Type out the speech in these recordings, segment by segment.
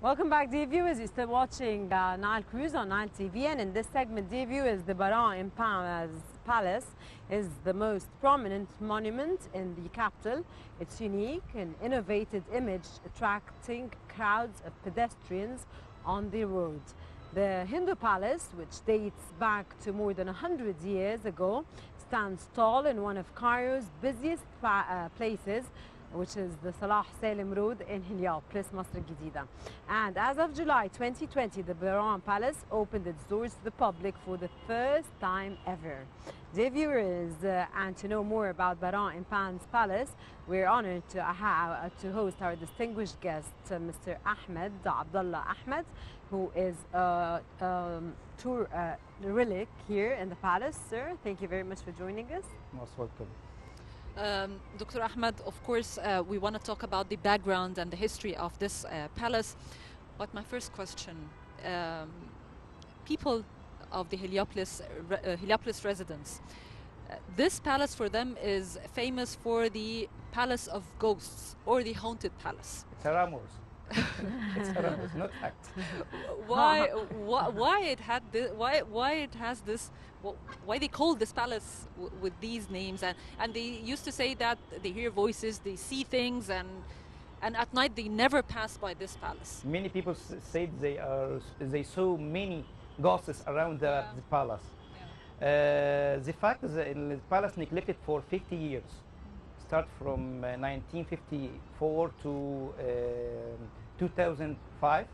Welcome back, dear viewers. You're still watching Nile Cruise on Nile TV, and in this segment, dear viewers, the Baran Palace is the most prominent monument in the capital. It's unique and innovative image, attracting crowds of pedestrians on the road. The Hindu Palace, which dates back to more than 100 years ago, stands tall in one of Cairo's busiest places, which is the Salah Salim Road in Heliopolis, Masr al-Jadida. And as of July 2020, the Baran Palace opened its doors to the public for the first time ever. Dear viewers, and to know more about Baran Palace, we're honored to host our distinguished guest, Mr. Ahmed, Abdallah Ahmed, who is a tour relic here in the palace. Sir, thank you very much for joining us. Most welcome. Dr. Ahmed, of course, we want to talk about the background and the history of this palace. But my first question, people of the Heliopolis residents, this palace for them is famous for the Palace of Ghosts or the Haunted Palace. It's a rumors. It's a rumors, not fact. Why it had this, why it has this, why they call this palace with these names, and they used to say that they hear voices, they see things, and at night they never pass by this palace. Many people said they saw many ghosts around the palace. Yeah. The fact is that the palace neglected for 50 years. Start from 1954 to 2005.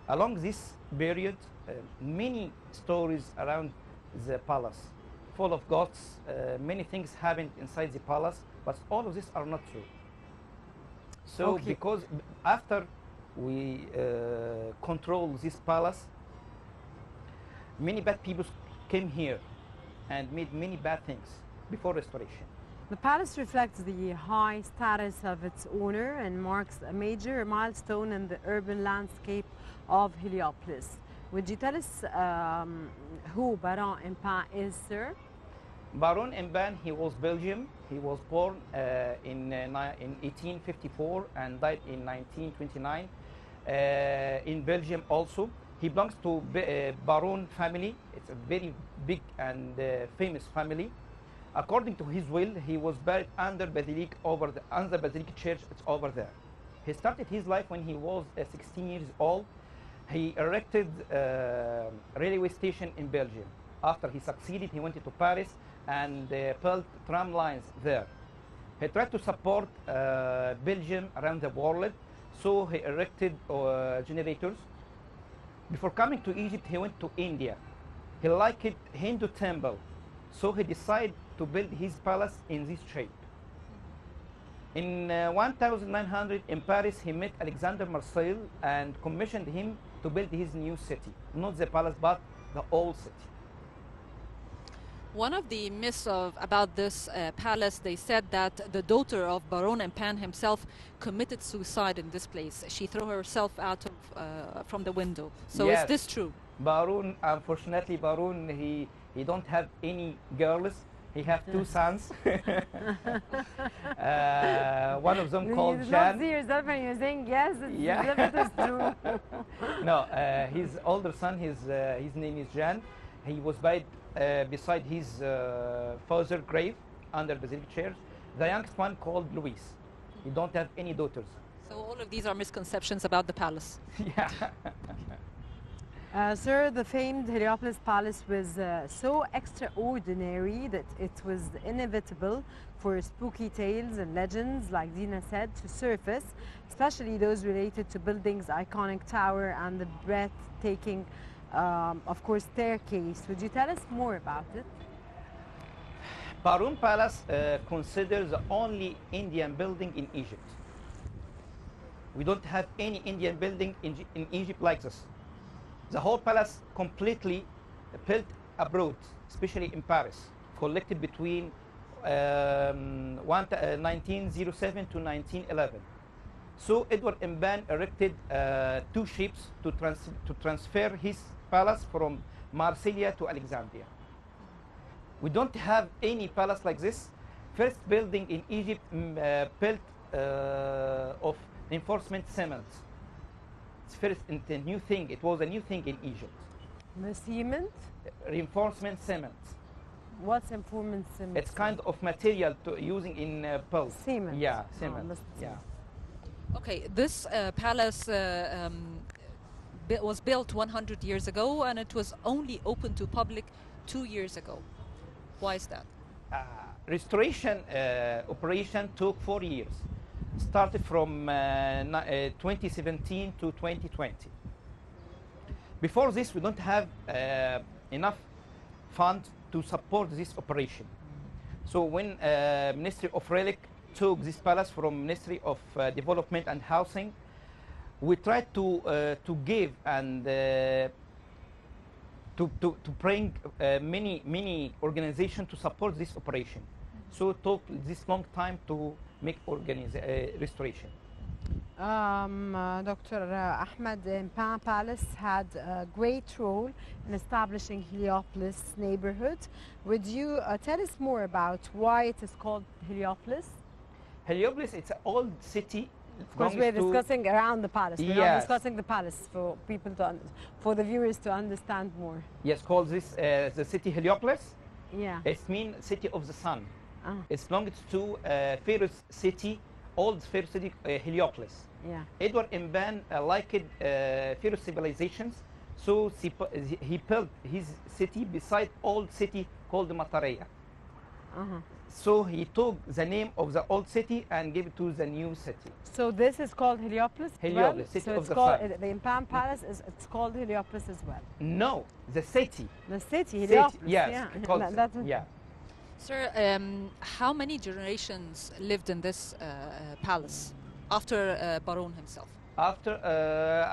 Along this period, many stories around the palace, full of ghosts. Many things happened inside the palace, but all of this are not true. So, because after we control this palace, many bad people came here and made many bad things before restoration. The palace reflects the high status of its owner and marks a major milestone in the urban landscape of Heliopolis. Would you tell us who Baran Empan is, sir? Baran Empan, he was Belgium. He was born in 1854 and died in 1929 in Belgium also. He belongs to Baron family. It's a very big and famous family. According to his will, he was buried under Basilica under Basilica Church. It's over there. He started his life when he was 16 years old. He erected a railway station in Belgium. After he succeeded, he went to Paris and built tram lines there. He tried to support Belgium around the world, so he erected generators. Before coming to Egypt, he went to India. He liked Hindu temple, so he decided to build his palace in this shape. In 1900 in Paris, he met Alexander Marseille and commissioned him to build his new city. Not the palace, but the old city. One of the myths about this palace, they said that the daughter of Baron Empan himself committed suicide in this place. She threw herself out of, from the window. So yes. Is this true? Baron, unfortunately, Baron, he don't have any girls. He have two sons. One of them called Jan. You don't see yourself and you're saying yes, it's true. No, his older son, his name is Jan. He was buried beside his father's grave under Basilica Church. The youngest one called Louis. He don't have any daughters. So all of these are misconceptions about the palace. Yeah. Sir, the famed Heliopolis Palace was so extraordinary that it was inevitable for spooky tales and legends, like Dina said, to surface, especially those related to building's iconic tower and the breathtaking, of course, staircase. Would you tell us more about it? Baran Palace considered the only Indian building in Egypt. We don't have any Indian building in Egypt like this. The whole palace completely built abroad, especially in Paris, collected between 1907 to 1911. So Edward Empan erected 2 ships to transfer his palace from Marseille to Alexandria. We don't have any palace like this. First building in Egypt built of reinforcement cement. It's first, it's a new thing. It was a new thing in Egypt. The cement? Reinforcement cement. What's reinforcement cement? It's kind of material to using in pulp. Cement. Yeah, Oh, cement. Yeah. Okay, this palace was built 100 years ago, and it was only open to public 2 years ago. Why is that? Restoration operation took 4 years. Started from 2017 to 2020. Before this, we don't have enough funds to support this operation. So when Ministry of Relic took this palace from Ministry of Development and Housing, we tried to give and to bring many organizations to support this operation. So it took this long time to make restoration. Dr. Ahmed, Impan Palace had a great role in establishing Heliopolis neighborhood. Would you tell us more about why it is called Heliopolis? Heliopolis, it's an old city. Of course, we're discussing around the palace. We're not Yes. discussing the palace for people to, for the viewers to understand more. Yes, called this the city Heliopolis. Yeah. It means city of the sun. Ah. It belongs to Pharaoh's city, old Pharaoh city Heliopolis. Yeah. Edward Imban liked Pharaoh civilizations, so he built his city beside old city called Matareya. So he took the name of the old city and gave it to the new city. So this is called Heliopolis? Heliopolis, well? city so of it's the called, sun. the Impan Palace it's called Heliopolis as well. No, the city. The city, City, Heliopolis. yes, Yeah. called That's okay. yeah. Sir, how many generations lived in this palace after Baron himself? After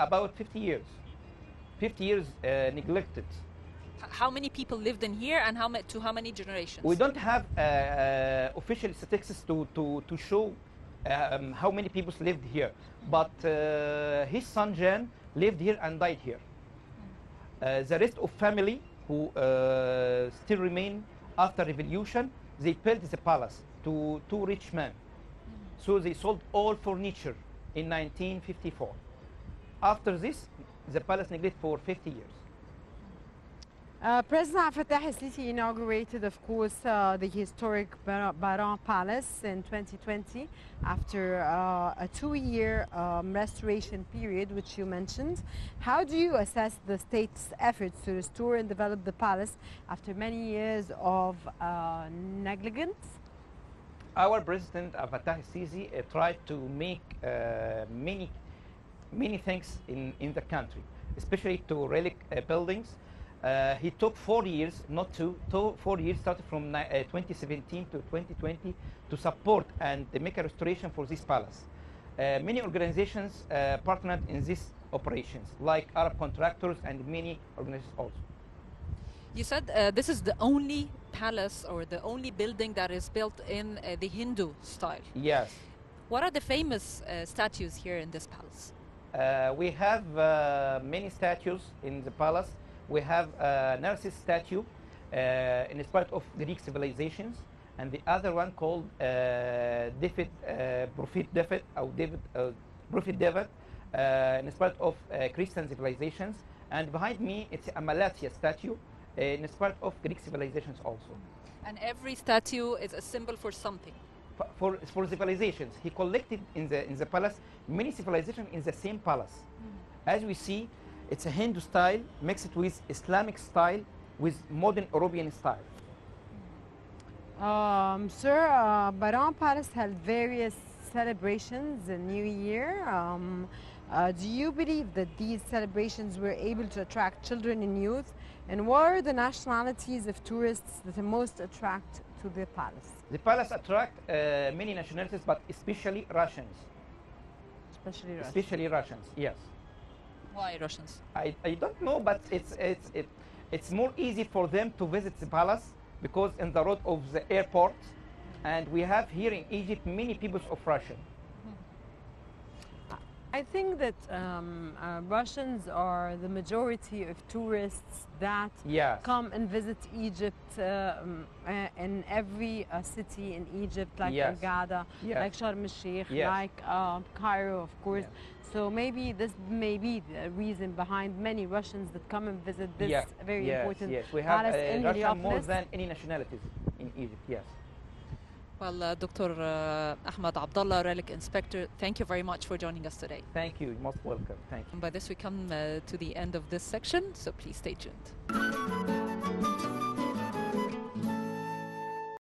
about 50 years. 50 years neglected. How many people lived in here, and to how many generations? We don't have official statistics to show how many people lived here, but his son Jan lived here and died here. The rest of family who still remain after revolution, they built the palace to two rich men. So they sold all furniture in 1954. After this, the palace neglected for 50 years. President Abdel Fattah el-Sisi inaugurated, of course, the historic Baran Palace in 2020 after a 2-year restoration period, which you mentioned. How do you assess the state's efforts to restore and develop the palace after many years of negligence? Our President Abdel Fattah el-Sisi tried to make many things in the country, especially to relic buildings. He took 4 years, not 2, 4 years, started from 2017 to 2020 to support and make a restoration for this palace. Many organizations partnered in these operations, like Arab contractors and many organizations also. You said this is the only palace or the only building that is built in the Hindu style. Yes. What are the famous statues here in this palace? We have many statues in the palace. We have Narcissus statue inspired of Greek civilizations, and the other one called David, Prophet David, or David, Prophet David, inspired of Christian civilizations. And behind me, it's a Malatia statue, inspired of Greek civilizations also. And every statue is a symbol for something. For civilizations, he collected in the palace many civilizations in the same palace. As we see, it's a Hindu style mixed with Islamic style with modern European style. Sir, Baran Palace held various celebrations in New Year. Do you believe that these celebrations were able to attract children and youth? And what are the nationalities of tourists that the most attract to the palace? The palace attracts many nationalities, but especially Russians. Especially Russians. Especially Russians, yes. Why Russians? I don't know, but it's more easy for them to visit the palace because in the road of the airport, and we have here in Egypt many peoples of Russian. I think that Russians are the majority of tourists that Yes. come and visit Egypt in every city in Egypt, like Yes. Hurghada, Yes. like Sharm el-Sheikh, Yes. like Cairo, of course. Yeah. So maybe this may be the reason behind many Russians that come and visit this Yeah. very Yes, important yes. We have palace in Russian more Heliopolis. than any nationalities in Egypt, yes. Well, Dr. Ahmed Abdallah, Relic Inspector, thank you very much for joining us today. Thank you. You're most welcome. Thank you. And by this, we come to the end of this section, so please stay tuned.